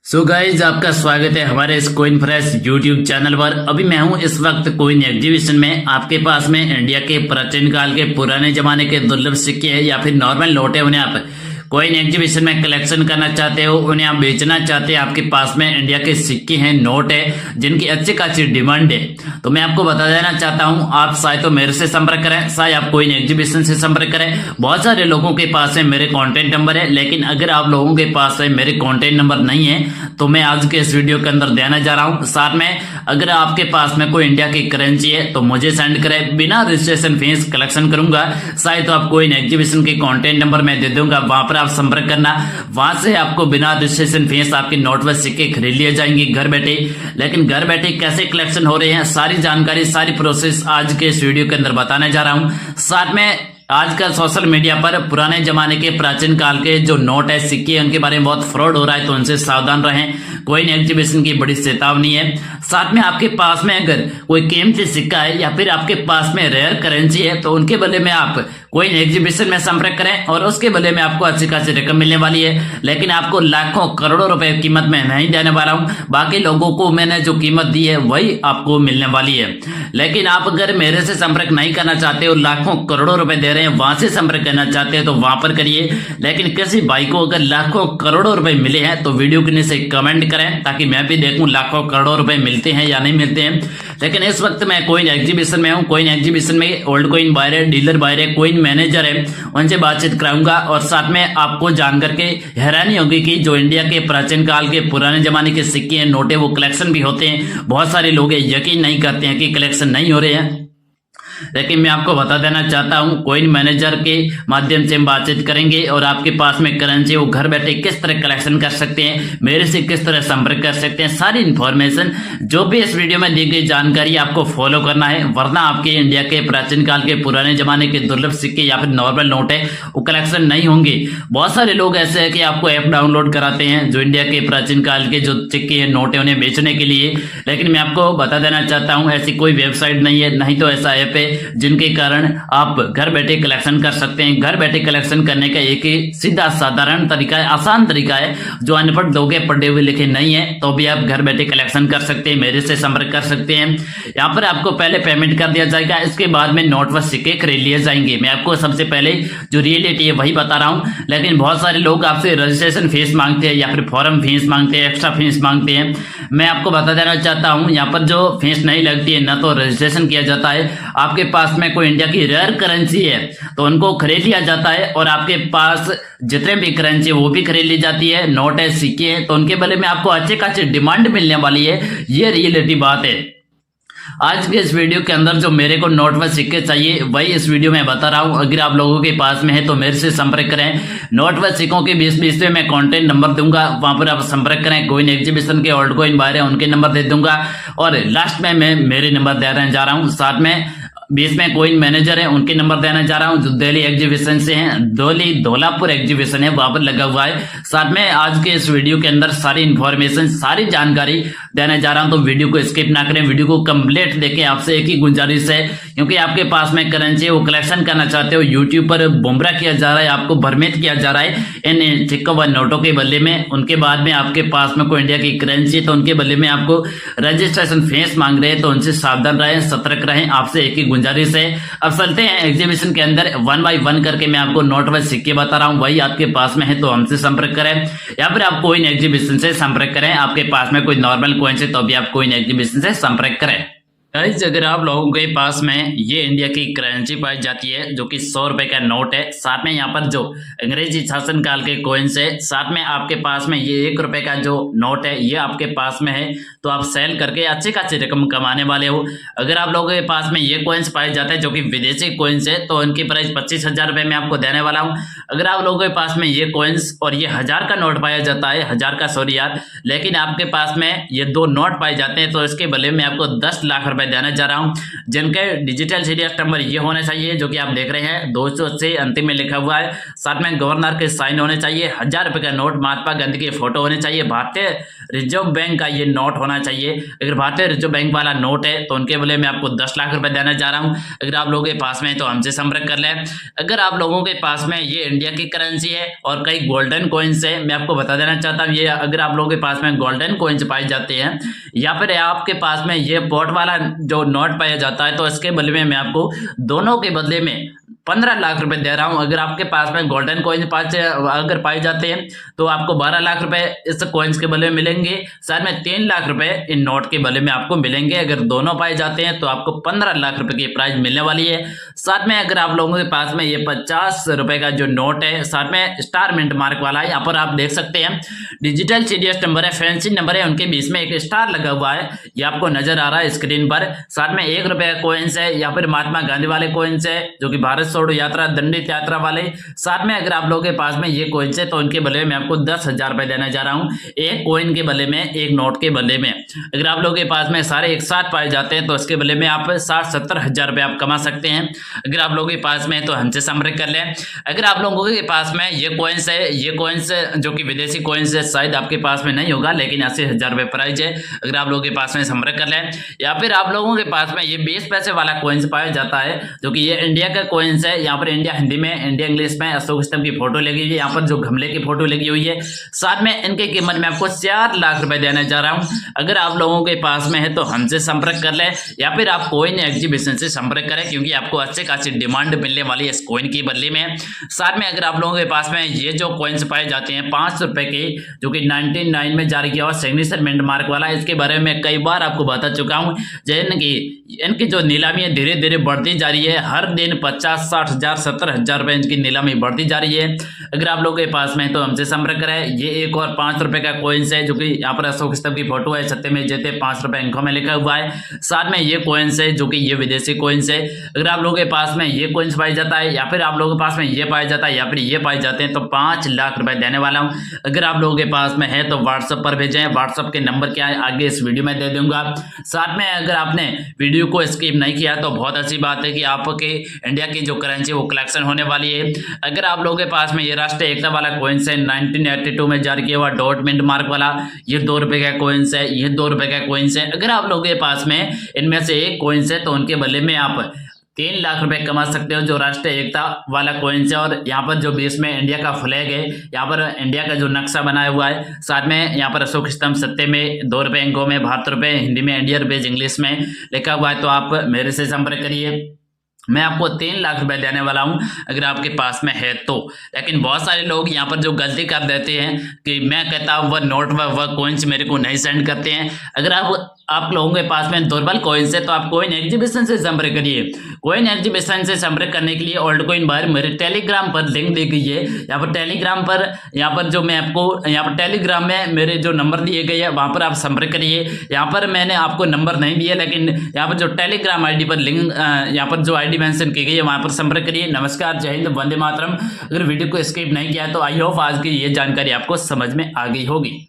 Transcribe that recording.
So guys आपका स्वागत है हमारे इस कोइन फ्रेश यूट्यूब चैनल पर। अभी मैं हूं इस वक्त कोइन एग्जीबिशन में। आपके पास में इंडिया के प्राचीन काल के पुराने जमाने के दुर्लभ सिक्के हैं या फिर नॉर्मल नोट है, उन्हें आप कोइन एग्जीबिशन में कलेक्शन करना चाहते हो, उन्हें आप बेचना चाहते हैं, आपके पास में इंडिया के सिक्के हैं, नोट है जिनकी अच्छी खासी डिमांड है, तो मैं आपको बता देना चाहता हूं, आप शायद तो मेरे से संपर्क करें, शायद आप कोइन एग्जीबिशन से संपर्क करें। बहुत सारे लोगों के पास में मेरे कॉन्टेक्ट नंबर है, लेकिन अगर आप लोगों के पास में मेरे कॉन्टेक्ट नंबर नहीं है तो मैं आज के इस वीडियो के अंदर देना जा रहा हूं। साथ में अगर आपके पास में कोई इंडिया की करेंसी है तो मुझे सेंड करें, बिना रजिस्ट्रेशन फीस कलेक्शन करूंगा। शायद तो आप कोइन एग्जीबिशन के कॉन्टेक्ट नंबर मैं दे दूंगा, वहां पर आप संपर्क करना, वहां से आपको बिना रजिस्ट्रेशन फीस आपके नोट व सिक्के खरीद लिए जाएंगे घर बैठे। लेकिन घर बैठे कैसे कलेक्शन हो रहे हैं, सारी जानकारी, सारी प्रोसेस आज के इस वीडियो के अंदर बताने जा रहा हूं। साथ में आजकल सोशल मीडिया पर पुराने जमाने के प्राचीन काल के जो नोट है, सिक्के, उनके बारे में बहुत फ्रॉड हो रहा है, तो उनसे सावधान रहें। कोइन एग्जीबिशन की बड़ी चेतावनी है। साथ में आपके पास में अगर कोई कीमती सिक्का है या फिर आपके पास में रेयर करेंसी है तो उनके बदले में आप कोइन एग्जीबिशन में संपर्क करें और उसके बदले में आपको अच्छी खासी रकम मिलने वाली है। लेकिन आपको लाखों करोड़ों रुपए कीमत में नहीं देने वाला हूं, बाकी लोगों को मैंने जो कीमत दी है वही आपको मिलने वाली है। लेकिन आप अगर मेरे से संपर्क नहीं करना चाहते हो, लाखों करोड़ों रुपए दे रहे हैं, वहां से संपर्क करना चाहते हैं तो वहां पर करिए। लेकिन किसी भाई को अगर लाखों करोड़ों रुपए मिले हैं तो वीडियो के नीचे कमेंट करें, ताकि मैं भी देखूं लाखों करोड़ों रुपए मिलते हैं या नहीं मिलते हैं। लेकिन इस वक्त मैं कोइन एग्जीबिशन में हूं। कोइन एग्जीबिशन में ओल्ड कोइन बायर है, डीलर बायर है, कोइन मैनेजर है, उनसे बातचीत कराऊंगा और साथ में आपको जान करके हैरानी होगी कि जो इंडिया के प्राचीन काल के पुराने जमाने के सिक्के हैं, नोटे, वो कलेक्शन भी होते हैं। बहुत सारे लोग यकीन नहीं करते हैं कि कलेक्शन नहीं हो रहे हैं, लेकिन मैं आपको बता देना चाहता हूं, कोइन मैनेजर के माध्यम से हम बातचीत करेंगे और आपके पास में करेंसी वो घर बैठे किस तरह कलेक्शन कर सकते हैं, मेरे से किस तरह संपर्क कर सकते हैं, सारी इंफॉर्मेशन जो भी इस वीडियो में दी गई जानकारी आपको फॉलो करना है, वरना आपके इंडिया के प्राचीन काल के पुराने जमाने के दुर्लभ सिक्के या फिर नॉर्मल नोट है वो कलेक्शन नहीं होंगे। बहुत सारे लोग ऐसे है कि आपको ऐप डाउनलोड कराते हैं जो इंडिया के प्राचीन काल के जो सिक्के हैं, नोट है, उन्हें बेचने के लिए। लेकिन मैं आपको बता देना चाहता हूं, ऐसी कोई वेबसाइट नहीं है, नहीं तो ऐसा ऐप है जिनके कारण आप घर बैठे कलेक्शन कर सकते हैं। घर बैठे कलेक्शन करने का एक ही सीधा साधारण तरीका है, आसान तरीका है, जो अनपढ़ लोग पढ़े हुए लिखे नहीं है तो भी आप घर बैठे कलेक्शन कर सकते हैं, मेरे से संपर्क कर सकते हैं। यहाँ पर आपको पहले पेमेंट कर दिया जाएगा, इसके बाद में नोट व सिक्के खरीद लिए जाएंगे। मैं आपको सबसे पहले जो रियलिटी है वही बता रहा हूँ। लेकिन बहुत सारे लोग आपसे रजिस्ट्रेशन फीस मांगते हैं या फिर फॉर्म फीस मांगते हैं, एक्स्ट्रा फीस मांगते हैं। मैं आपको बता देना चाहता हूँ, यहाँ पर जो फीस नहीं लगती है, ना तो रजिस्ट्रेशन किया जाता है, आपके पास में कोई इंडिया की रेयर करेंसी है तो उनको खरीद लिया जाता है और आपके पास जितने भी करेंसी वो भी खरीद ली जाती है, नोट है, सिक्के हैं, तो उनके बदले में आपको अच्छे खासी डिमांड मिलने वाली है। ये रियलिटी बात है। आज के इस वीडियो के अंदर जो मेरे को नोट व सिक्के चाहिए वही इस वीडियो में बता रहा हूं। अगर आप लोगों के पास में है तो मेरे से संपर्क करें। नोट व सिक्कों के 20 में मैं कॉन्टेक्ट नंबर दूंगा, वहां पर आप संपर्क करें। कोइन एग्जीबिशन के ओल्ड कोइन बायर है उनके नंबर दे दूंगा और लास्ट में मैं मेरे नंबर देने जा रहा हूं। साथ में 20 में कोइन मैनेजर है उनके नंबर देने जा रहा हूं, जो दिल्ली एग्जीबिशन से हैं, दिल्ली धौलापुर एग्जीबिशन है, वहां पर लगा हुआ है। साथ में आज के इस वीडियो के अंदर सारी इंफॉर्मेशन, सारी जानकारी देने जा रहा हूं, तो वीडियो को स्किप ना करें, वीडियो को कंप्लीट देखें। आपसे एक ही गुजारिश है, क्योंकि आपके पास में करेंसी वो कलेक्शन करना चाहते हो, यूट्यूब पर बुमराह किया जा रहा है, आपको भ्रमित किया जा रहा है इन सिक्कों व नोटों के बदले में। उनके बाद में आपके पास में कोई इंडिया की करेंसी है तो उनके बदले में आपको रजिस्ट्रेशन फीस मांग रहे हैं, तो उनसे सावधान रहें, सतर्क रहें। आपसे एक ही गुजारिश है। अब चलते हैं एग्जीबिशन के अंदर, 1 बाय 1 करके मैं आपको नोट व सिक्के बता रहा हूं, वही आपके पास में है तो हमसे संपर्क करें या फिर आप कोइन एग्जीबिशन से संपर्क करें। आपके पास में कोई नॉर्मल कॉइन है तो भी आप कोइन एग्जीबिशन से संपर्क करें। गाइस, अगर आप लोगों के पास में ये इंडिया की करेंसी पाई जाती है जो कि 100 रुपए का नोट है, साथ में यहाँ पर जो अंग्रेजी शासन काल के कॉइन्स है, साथ में आपके पास में ये 1 रुपए का जो नोट है ये आपके पास में है, तो आप सेल करके अच्छी खासी रकम कमाने वाले हो। अगर आप लोगों के पास में ये कॉइन्स पाए जाते हैं जो कि विदेशी कॉइन्स है तो उनकी प्राइस 25,000 रुपए में आपको देने वाला हूँ। अगर आप लोगों के पास में ये कॉइन्स और ये 1000 का नोट पाया जाता है, 1000 का, सॉरी यार, लेकिन आपके पास में ये 2 नोट पाए जाते हैं तो इसके बदले में आपको 10 लाख रुपए रुपए देने जा रहा हूँ, जिनके डिजिटल सीडीएस नंबर ये होने चाहिए जो कि आप देख रहे हैं 280 अंतिम में लिखा हुआ है। साथ में गवर्नर के साइन होने चाहिए, 1000 रुपए का नोट, महात्मा गांधी की फोटो होनी चाहिए, भारतीय रिजर्व बैंक का ये नोट होना चाहिए। अगर भारतीय रिजर्व बैंक वाला नोट है तो उनके बदले में आपको 10 लाख रुपए देने जा रहा हूँ। अगर आप लोगों के पास में है तो हमसे संपर्क कर लें। अगर आप लोगों के पास में ये इंडिया की करेंसी है और कई गोल्डन कॉइन्स है, मैं आपको बता देना चाहता हूँ, ये अगर आप लोगों के पास में गोल्डन कॉइन्स पाए जाते हैं या फिर आपके पास में ये पोर्ट वाला जो नोट पाया जाता है, तो इसके बदले में मैं आपको दोनों के बदले में 15 लाख रुपए दे रहा हूं। अगर आपके पास में गोल्डन कॉइन्स अगर पाए जाते हैं तो आपको 12 लाख रुपए इस कॉइन्स के बदले में मिलेंगे, साथ में 3 लाख रुपए इन नोट के बदले में आपको मिलेंगे। अगर दोनों पाए जाते हैं तो आपको 15 लाख रुपए की प्राइज मिलने वाली है। साथ में अगर आप लोगों के पास में ये 50 रुपए का जो नोट है, साथ में स्टार मिंट मार्क वाला है, यहाँ पर आप देख सकते हैं डिजिटल सीडीएस नंबर है, फैंसी नंबर है, उनके बीच में एक स्टार लगा हुआ है, ये आपको नजर आ रहा है स्क्रीन पर। साथ में 1 रुपए का कॉइन्स है या फिर महात्मा गांधी वाले कॉइन्स है जो कि भारत छोड़ो यात्रा, दंडित यात्रा वाले। साथ में अगर आप लोगों के पास में ये कॉइन्स है तो उनके बदले में आपको 10,000 रुपए देने जा रहा हूँ, एक कॉइन के बदले में, एक नोट के बदले में। अगर आप लोगों के पास में सारे एक साथ पाए जाते हैं तो उसके बदले में आप 60-70 हजार रुपए आप कमा सकते हैं। अगर आप लोगों के पास में है तो हमसे संपर्क कर लें। अगर आप लोगों के पास में ये कॉइन्स है, ये कॉइन्स जो कि विदेशी कॉइन्स है, शायद आपके पास में नहीं होगा, लेकिन 80,000 रुपए प्राइस है। अगर आप लोगों के पास में संपर्क कर लें, या फिर आप लोगों के पास में ये 20 पैसे वाला कॉइन्स पाया जाता है जो कि ये इंडिया का कॉइन्स है। यहाँ पर इंडिया हिंदी में, इंडिया इंग्लिश में अशोक स्तंभ की फोटो लगी हुई है, यहाँ पर जो गमले की फोटो लगी हुई है। साथ में इनकी कीमत में आपको 4 लाख रुपए देने जा रहा हूँ। अगर आप लोगों के पास में है तो हमसे संपर्क कर ले या फिर आप कॉइन एग्जीबिशन से संपर्क करें, क्योंकि आपको अच्छे खासी डिमांड मिलने वाली है इस कॉइन की बदले में। साथ में अगर आप लोगों के पास में ये जो कॉइन्स पाए जाते हैं 5 रुपए के, जो कि 99 में जारी किया हुआ सिग्नेचर मिंट मार्क वाला, इसके बारे में कई बार आपको बता चुका हूँ। इनकी जो नीलामी है धीरे धीरे बढ़ती जा रही है, हर दिन 50-60 हजार 70 हजार रुपए इनकी नीलामी बढ़ती जा रही है। अगर आप लोगों के पास में तो हमसे संपर्क करें। ये एक और 5 रुपए का कॉइन्स है जो कि यहाँ पर अशोक स्तंभ की फोटो है, सत्य में जेते 5 रुपए अंकों में लिखा हुआ है। साथ में ये कॉइन्स है जो कि ये विदेशी कॉइन्स है। अगर आप लोगों के पास में ये कॉइन्स पाई जाता है या फिर आप लोगों के पास में ये पाया जाता है या फिर ये पाए जाते हैं तो 5 लाख रुपए देने वाला हूँ। अगर आप लोगों के पास में है तो व्हाट्सएप पर भेजें, व्हाट्सएप के नंबर क्या है आगे इस वीडियो में दे दूंगा। साथ में अगर आपने वीडियो को स्किप नहीं किया तो बहुत अच्छी बात है कि आपके इंडिया की जो करेंसी वो कलेक्शन होने वाली है। अगर आप लोगों के पास में ये राष्ट्रीय एकता वाला कॉइन्स है 1982 में जारी किया हुआ डॉट मिंट मार्क वाला, ये 2 रुपए का कॉइन्स है, ये 2 रुपए का कॉइन्स है। अगर आप लोगों के पास में इनमें से एक कॉइन्स है तो उनके बदले में आप 3 लाख रुपए कमा सकते हो, जो राष्ट्रीय एकता वाला कॉइन्स है। और यहाँ पर जो बीच में इंडिया का फ्लैग है, यहाँ पर इंडिया का जो नक्शा बनाया हुआ है, साथ में यहाँ पर अशोक स्तंभ सत्य में 2 रुपए अंकों में, 72 रुपए हिंदी में, इंडिया रुपीज इंग्लिश में लिखा हुआ है। तो आप मेरे से संपर्क करिए, मैं आपको 3 लाख रुपए देने वाला हूं अगर आपके पास में है तो। लेकिन बहुत सारे लोग यहाँ पर जो गलती कर देते हैं कि मैं कहता हूँ वह नोट वह कॉइन्स मेरे को नहीं सेंड करते हैं। अगर आप लोगों के पास में दुर्बल कॉइन्स है तो आप कॉइन एग्जीबिशन से संपर्क करिए। कॉइन एग्जीबिशन से संपर्क करने के लिए ओल्ड कॉइन बार मेरे टेलीग्राम पर लिंक दी गई है। यहाँ पर टेलीग्राम पर जो मैं आपको यहाँ पर टेलीग्राम में मेरे जो नंबर दिए गए हैं वहाँ पर आप संपर्क करिए। यहाँ पर मैंने आपको नंबर नहीं दिया, लेकिन यहाँ पर जो टेलीग्राम आईडी पर लिंक, यहाँ पर जो आईडी मेंशन की गई है वहाँ पर संपर्क करिए। नमस्कार, जय हिंद, वंदे मातरम। अगर वीडियो को स्किप नहीं किया तो आई होप आज की ये जानकारी आपको समझ में आ गई होगी।